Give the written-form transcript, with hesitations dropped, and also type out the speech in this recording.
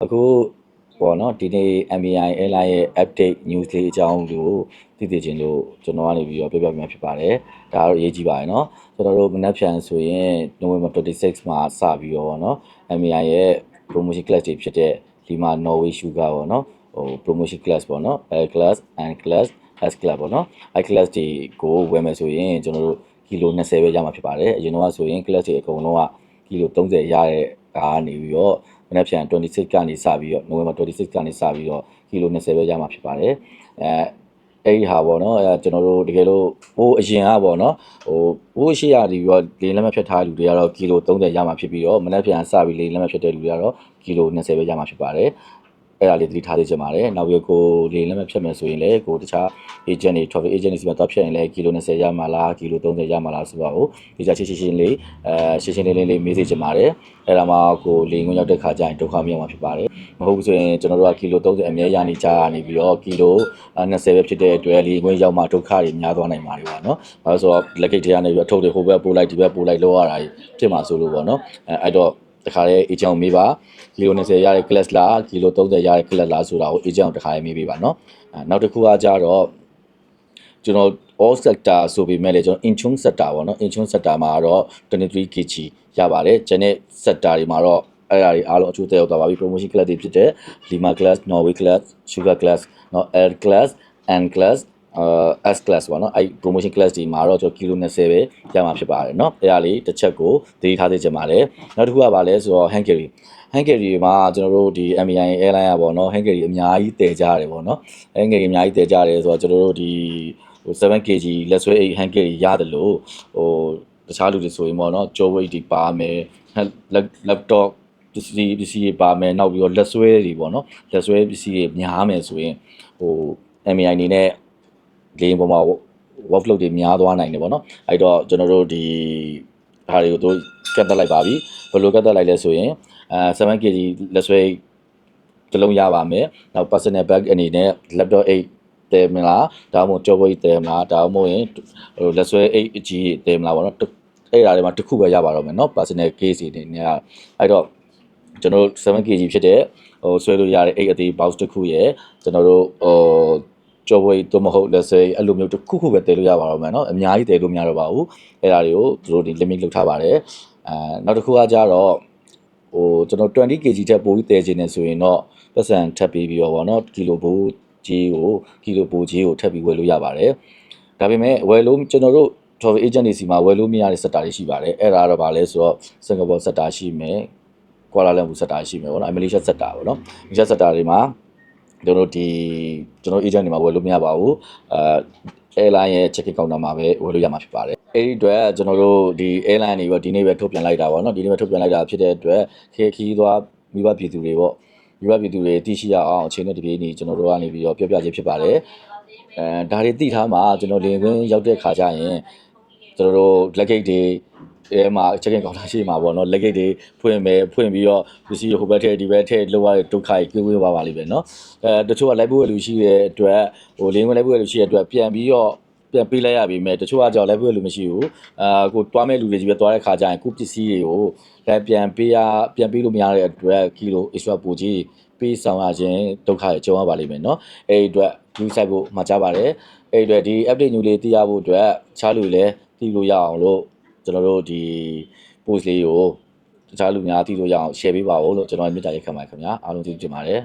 အခုပေါ့နော်ဒီနေ့ MBI Airline ရဲ့ update news လေးအကြောင်းကိုသိသိချင်းလို့ကျွန်တော်ကနေပြီးတော့ပြောပြပြဖြစ်ပါတယ်ဒါကတော့အရေးကြီးပါတယ်เนาะကျွန်တော်တို့မနက်ဖြန်ဆိုရင် November 26မှာစပြီးတော့เนาะ MBI ရဲ့ promotion class တွေဖြစ်တဲ့ဒီမှာ Norway Sugar ပေါ့เนาะpromotion class ပေါ့เนาะ L class N class S class ပေါ့เนาะ I class တွေကိုဝယ်မယ်ဆိုရင်ကျွန်တော်တို့ကီလို20ပဲရမှာဖြစ်ပါတယ်အရင်တော့ဆိုရင် class တွေအကုန်လုံးကကီလို30ရတဲ့ကနေပြီးတော့မနေ့ပြန်26ကနေစပြီးတော့ November 26ကနေစပြီးတော့ကီလို20ပဲရမှာဖြစ်ပါတယ်အဲ့ဒီဟာပေါ့နော်ကျွန်တော်တို့တကယ်လို့ဟိုအရင်ကပေါ့နော်ဟိုရှိရပြီးတော့လေလက်မဖြတ်ထားတဲ့လူတွေကတော့ကီလို30ရမှာဖြစ်ပြီးတော့မနေ့ပြန်စပြီးလေလက်မဖြတ်တဲ့လူတွေကတော့ကီလို20ပဲရမှာဖြစ်ပါတယ်အဲ့ဒါလေးသတိထားသိချင်ပါတယ်နောက်ပြီးကိုလေလက်မဖြတ်မယ်ဆိုရင်လည်းကိုတခြား agent တွေ travel agent တွေစီမှာတော့ဖြတ်ရင်လည်းကီလို20ရမှာလားကီလို30ရမှာလားဆိုတော့ဒီကြရှင်းလေးရှင်းလေးမေးစေချင်ပါတယ်အဲ့ဒါမှကိုလေငွေရောက်တဲ့ခါကျရင်ဒုက္ခမရောက်မှာဖြစ်ပါတယ်မဟုတ်ဘူးဆိုရင်ကျွန်တော်တို့ကကီလို30အမြဲရနေကြရနေပြီးတော့ကီလို20ပဲဖြစ်တဲ့အတွက်လေငွေရောက်မှဒုက္ခတွေများသွားနိုင်ပါတယ်ပေါ့နော်ဘာလို့ဆိုတော့လက်ကိတ်ထဲကနေပြီးတော့ထုတ်တွေဟိုဘက်ပို့လိုက်ဒီဘက်ပို့လိုက်လောက်ရတာဖြစ်မှာဆိုလို့ပေါ့နော်အဲ့တော့တခါလေ agent မေးပါကီလို20ရတဲ့ class လားကီလို30ရတဲ့ class လားဆိုတာကို agent တခါလေးမေးပေးပါနော်နောက်တစ်ခုကကြတော့ကျွန်တော် all sector ဆိုပေမဲ့လည်းကျွန်တော် inchun sector ပေါ့နော် inchun sector မှာတော့ 23 kg ရပါတယ်ကျန်တဲ့ sector တွေမှာတော့အဲ့ဒါတွေအားလုံးအချိုးသက်ရောက်သွားပါပြီ promotion class တွေဖြစ်တဲ့ Lima class Norway class Sugar class เนาะ L class N class S class ပေါ့နော်အဲ့ promotion class ဒီမှာတော့ကျွန်တော်ကီလို20ပဲရမှာဖြစ်ပါတယ်เนาะအဲ့ဒါလေးတစ်ချက်ကိုသတိထားသိချင်ပါတယ်နောက်တစ်ခုကပါလဲဆိုတော့ hand carry မှာကျွန်တော်တို့ဒီ MBI Airline อ่ะပေါ့เนาะ hand carry အများကြီးတည်ကြရတယ်ပေါ့เนาะ hand carry အများကြီးတည်ကြတယ်ဆိုတော့ကျွန်တော်တို့ဒီ7kg လက်ဆွဲ8 hand carry ရတယ်လို့တခြားလူတွေဆိုရင်ပေါ့เนาะကြော weight တွေပါမယ် laptop ပစ္စည်းတွေပါမယ်နောက်ပြီးတော့လက်ဆွဲတွေပေါ့နော်လက်ဆွဲပစ္စည်းတွေများမယ်ဆိုရင်MAI အနေနဲ့ဂိမ်းပေါ်မှာ workload တွေများသွားနိုင်တယ်ပေါ့နော်အဲ့တော့ကျွန်တော်တို့ဒီဟာတွေကိုတို့ကတ်တက်လိုက်ပါပြီဘယ်လိုကတ်တက်လိုက်လဲဆိုရင်7kg လက်ဆွဲတစ်လုံးရပါမယ်နောက် personal bag အနေနဲ့ laptop 8တဲမလားဒါမှမဟုတ်ကြော weight တဲမလားဒါမှမဟုတ်ရင်လက်ဆွဲ8အကြီးတဲမလားပေါ့နော်အဲ့ဒါတွေမှာတစ်ခုပဲရပါတော့မယ်เนาะ personal case တွေနေအဲ့တော့ကျွန်တော်တို့ 7kg ဖြစ်တဲ့ဆွဲလို့ရတဲ့8အသေး box တစ်ခုရယ်ကျွန်တော်တို့ကြော်ဝေးတော့မဟုတ်လက်စဲအဲ့လိုမျိုးတစ်ခုခုပဲတည်လို့ရပါတော့မယ်เนาะအများကြီးတည်လို့မရတော့ပါဘူးအဲ့ဒါတွေကိုသူတို့ဒီ limit လုပ်ထားပါတယ်နောက်တစ်ခုကကြတော့ကျွန်တော် 20kg ထက်ပိုပြီးတည်ခြင်းနေဆိုရင်တော့ပတ်စံထပ်ပြီးတော့ဗောနော်ကီလိုဘိုးကြီးကိုထပ်ပြီးဝယ်လို့ရပါတယ်ဒါပေမဲ့ဝယ်လို့ကျွန်တော်တို့ travel agent တွေစီမှာဝယ်လို့မရတဲ့ sector တွေရှိပါတယ်အဲ့ဒါတော့ဗာလဲဆိုတော့ Singapore sector ရှိမယ်ကွာလာလမ်ပူ sector ရှိမယ်ဗောနော်မလေးရှား sector ဗောနော်မလေးရှား sector တွေမှာကျွန်တော် agent တွေမှာဝယ်လို့မရပါဘူးairline ရဲ့ check-in counter မှာပဲဝယ်လို့ရမှာဖြစ်ပါတယ်အဲ့ဒီအတွက်ကျွန်တော်တို့ဒီ airline တွေပြီးဒီနေ့ပဲထုတ်ပြန်လိုက်တာဗောနော်ဒီနေ့ပဲထုတ်ပြန်လိုက်တာဖြစ်တဲ့အတွက်ခီးသွားမိဘပြည်သူတွေဗောမိဘပြည်သူတွေသိရှိရအောင်အချိန်နဲ့တပြေးညီကျွန်တော်တို့ကနေပြီးတော့ပြောပြခြင်းဖြစ်ပါတယ်ဒါတွေသိထားမှာကျွန်တော်လင်ကွင်းရောက်တဲ့ခါကျရင်ကျွန်တော်တို့လက်ကိတ်တွေအဲမှာ check-in counter ရှိမှာပေါ့နော်လက်ကိတ်တွေဖွင့်ပြီးတော့ပစ္စည်းဟိုဘက်ထဲဒီဘက်ထဲလောက်ရတဲ့ဒုက္ခကြီးကွေးပါလိမ့်မယ်နော်တချို့ကလိုက်ဖို့လူရှိတဲ့အတွက်လင်ကွင်းလိုက်ဖို့လူရှိတဲ့အတွက်ပြန်ပေးလိုက်ရပြီမဲ့တချို့ကကြောက်လိုက်ဖို့လူမရှိဘူးကိုတွားမဲ့လူတွေကြီးပဲတွားတဲ့ခါကျရင်ကိုပစ္စည်းတွေကိုလည်းပြန်ပေးလို့မရတဲ့အတွက်ကီလို extra ပိုကြီးပေးဆောင်ရခြင်းဒုက္ခကြုံရပါလိမ့်မယ်နော်အဲ့ဒီအတွက် view site ကိုမှာကြားပါတယ်အဲ့ဒီအတွက်ဒီ update news လေးသိရဖို့အတွက်တခြားလူတွေလည်းသိလို့ရအောင်လို့ကျွန်တော်တို့ဒီ post လေးကိုတခြားလူများသိလို့ရအောင် share ပေးပါဦးလို့ကျွန်တော်မြတ်တာရက်ခံပါခင်ဗျာအားလုံးကျေးဇူးတင်ပါတယ်